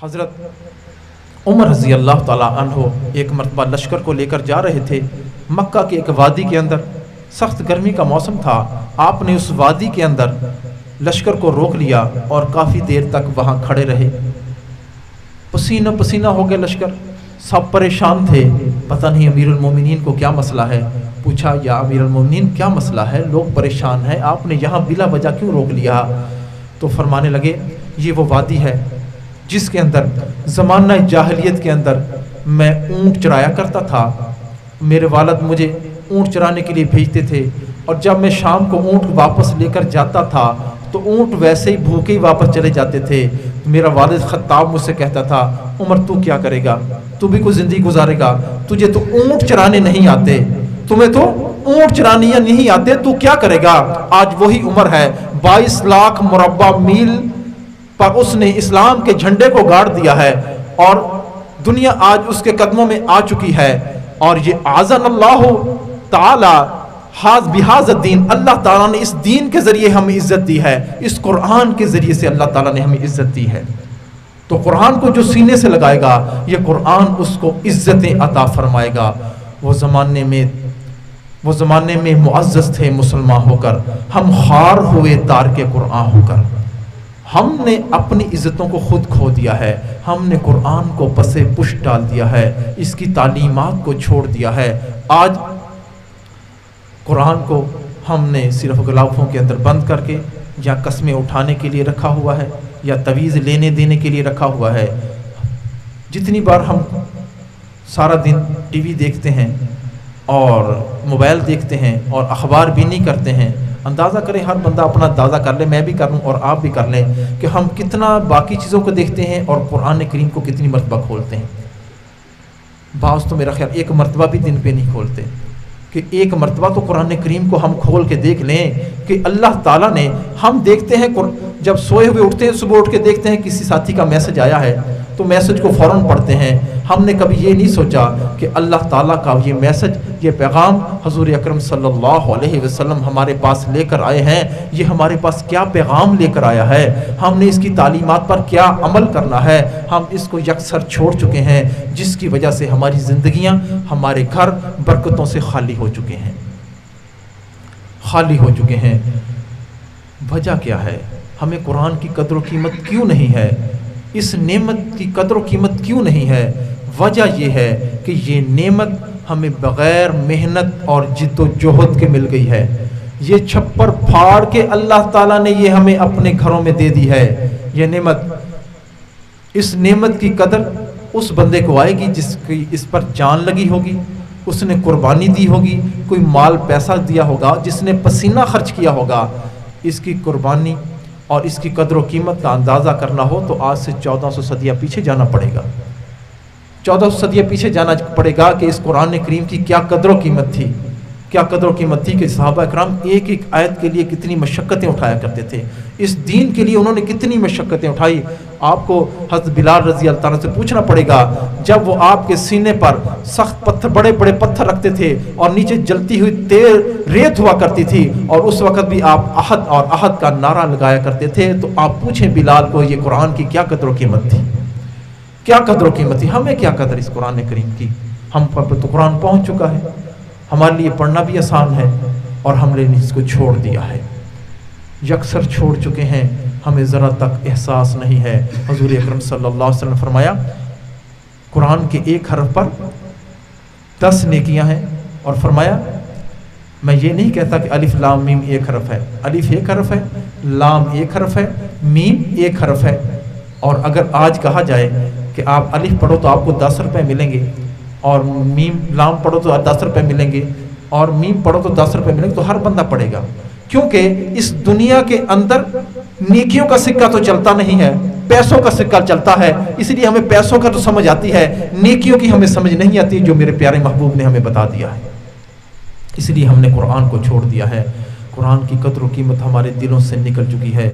حضرت عمر رضی اللہ تعالیٰ عنہ ایک مرتبہ لشکر کو لے کر جا رہے تھے مکہ کے ایک وادی کے اندر. سخت گرمی کا موسم تھا. آپ نے اس وادی کے اندر لشکر کو روک لیا اور کافی دیر تک وہاں کھڑے رہے. پسینہ پسینہ ہو گیا لشکر. سب پریشان تھے, پتہ نہیں امیر المومنین کو کیا مسئلہ ہے. پوچھا یا امیر المومنین کیا مسئلہ ہے, لوگ پریشان ہیں, آپ نے یہاں بلا وجہ کیوں روک لیا؟ تو فرمانے لگے یہ وہ وادی ہے جس کے اندر زمانہ جاہلیت کے اندر میں اونٹ چرایا کرتا تھا. میرے والد مجھے اونٹ چرانے کے لیے بھیجتے تھے, اور جب میں شام کو اونٹ واپس لے کر جاتا تھا تو اونٹ ویسے ہی بھوکے ہی واپس چلے جاتے تھے. میرا والد خطاب مجھ سے کہتا تھا عمر تو کیا کرے گا, تو بھی کوئی زندگی گزارے گا, تجھے تو اونٹ چرانے نہیں آتے, تمہیں تو اونٹ چرانے نہیں آتے, تو کیا کرے گا؟ آج وہی عمر ہے, 22 لاکھ مربع میل پر اس نے اسلام کے جھنڈے کو گاڑ دیا ہے, اور دنیا آج اس کے قدموں میں آ چکی ہے. اور یہ اعزن اللہ تعالی بہذا الدین, اللہ تعالیٰ نے اس دین کے ذریعے ہمیں عزت دی ہے, اس قرآن کے ذریعے سے اللہ تعالیٰ نے ہمیں عزت دی ہے. تو قرآن کو جو سینے سے لگائے گا یہ قرآن اس کو عزتیں عطا فرمائے گا. وہ زمانے میں معزز تھے مسلمان ہو کر, ہم خوار ہوئے تارک قرآن ہو کر. ہم نے اپنی عزتوں کو خود کھو دیا ہے, ہم نے قرآن کو پسے پش ڈال دیا ہے, اس کی تعلیمات کو چھوڑ دیا ہے. آج قرآن کو ہم نے صرف غلافوں کے اندر بند کر کے یا قسمیں اٹھانے کے لیے رکھا ہوا ہے یا تویز لینے دینے کے لیے رکھا ہوا ہے. جتنی بار ہم سارا دن ٹی وی دیکھتے ہیں اور موبائل دیکھتے ہیں اور اخبار بھی نہیں کرتے ہیں, اندازہ کریں, ہر بندہ اپنا اندازہ کر لے, میں بھی کر لوں اور آپ بھی کر لیں کہ ہم کتنا باقی چیزوں کو دیکھتے ہیں اور قرآن کریم کو کتنی مرتبہ کھولتے ہیں. بعض تو میرا خیال ایک مرتبہ بھی دن پہ نہیں کھولتے, کہ ایک مرتبہ تو قرآن کریم کو ہم کھول کے دیکھ لیں کہ اللہ تعالیٰ نے, ہم دیکھتے ہیں جب سوئے ہوئے اٹھتے ہیں, صبح اٹھ کے دیکھتے ہیں کسی ساتھی کا میسج آیا ہے تو میسج کو فوراً پڑھتے ہیں. ہم نے کبھی یہ نہیں سوچا کہ اللہ تعالیٰ کا یہ میسج, یہ پیغام حضور اکرم صلی اللہ علیہ وسلم ہمارے پاس لے کر آئے ہیں, یہ ہمارے پاس کیا پیغام لے کر آیا ہے, ہم نے اس کی تعلیمات پر کیا عمل کرنا ہے. ہم اس کو یکسر چھوڑ چکے ہیں, جس کی وجہ سے ہماری زندگیاں, ہمارے گھر برکتوں سے خالی ہو چکے ہیں, خالی ہو چکے ہیں. وجہ کیا ہے؟ ہمیں قرآن کی قدر و قیمت کیوں نہیں ہے, اس نعمت کی قدر و قیمت کیوں نہیں ہے؟ وجہ یہ ہے کہ یہ نعمت ہمیں بغیر محنت اور جد و جہد کے مل گئی ہے. یہ چھپر پھاڑ کے اللہ تعالیٰ نے یہ ہمیں اپنے گھروں میں دے دی ہے یہ نعمت. اس نعمت کی قدر اس بندے کو آئے گی جس کی اس پر جان لگی ہوگی, اس نے قربانی دی ہوگی, کوئی مال پیسہ دیا ہوگا, جس نے پسینہ خرچ کیا ہوگا. اس کی قربانی اور اس کی قدر و قیمت کا اندازہ کرنا ہو تو آج سے 1400 صدیاں پیچھے جانا پڑے گا. 1400 صدیاں پیچھے جانا پڑے گا کہ اس قرآن کریم کی کیا قدر و قیمت تھی, کیا قدر و قیمت تھی کہ صحابہ اکرام ایک ایک آیت کے لیے کتنی مشقتیں اٹھایا کرتے تھے. اس دین کے لیے انہوں نے کتنی مشقتیں اٹھائی. آپ کو حضرت بلال رضی اللہ تعالیٰ سے پوچھنا پڑے گا, جب وہ آپ کے سینے پر سخت پتھر, بڑے بڑے پتھر رکھتے تھے اور نیچے جلتی ہوئی تیل ریت ہوا کرتی تھی, اور اس وقت بھی آپ احد اور احد کا نعرہ لگایا کرتے تھے, تو آپ پوچھیں بلال کو یہ قرآن کی کیا قدر و قیمت تھی, کیا قدر و قیمت تھی. ہمیں کیا قدر اس قرآن کریم کی؟ ہم پر تو قرآن پہنچ چکا ہے, ہمارے لیے پڑھنا بھی آسان ہے, اور ہم نے اس کو چھوڑ دیا ہے, یکسر چھوڑ چکے ہیں, ہمیں ذرا تک احساس نہیں ہے. حضور اکرم صلی اللہ علیہ وسلم نے فرمایا قرآن کے ایک حرف پر 10 نیکیاں ہیں, اور فرمایا میں یہ نہیں کہتا کہ الف لام میم ایک حرف ہے, الف ایک حرف ہے, لام ایک حرف ہے, میم ایک حرف ہے. اور اگر آج کہا جائے کہ آپ الف پڑھو تو آپ کو 10 روپے ملیں گے, اور میم لام پڑھو تو 10 روپے ملیں گے, اور میم پڑھو تو 10 روپے ملیں گے, تو ہر بندہ پڑھے گا. کیونکہ اس دنیا کے اندر نیکیوں کا سکہ تو چلتا نہیں ہے, پیسوں کا سکہ چلتا ہے. اس لیے ہمیں پیسوں کا تو سمجھ آتی ہے, نیکیوں کی ہمیں سمجھ نہیں آتی جو میرے پیارے محبوب نے ہمیں بتا دیا ہے. اس لیے ہم نے قرآن کو چھوڑ دیا ہے. قرآن کی قدر و قیمت ہمارے دلوں سے نکل چکی ہے.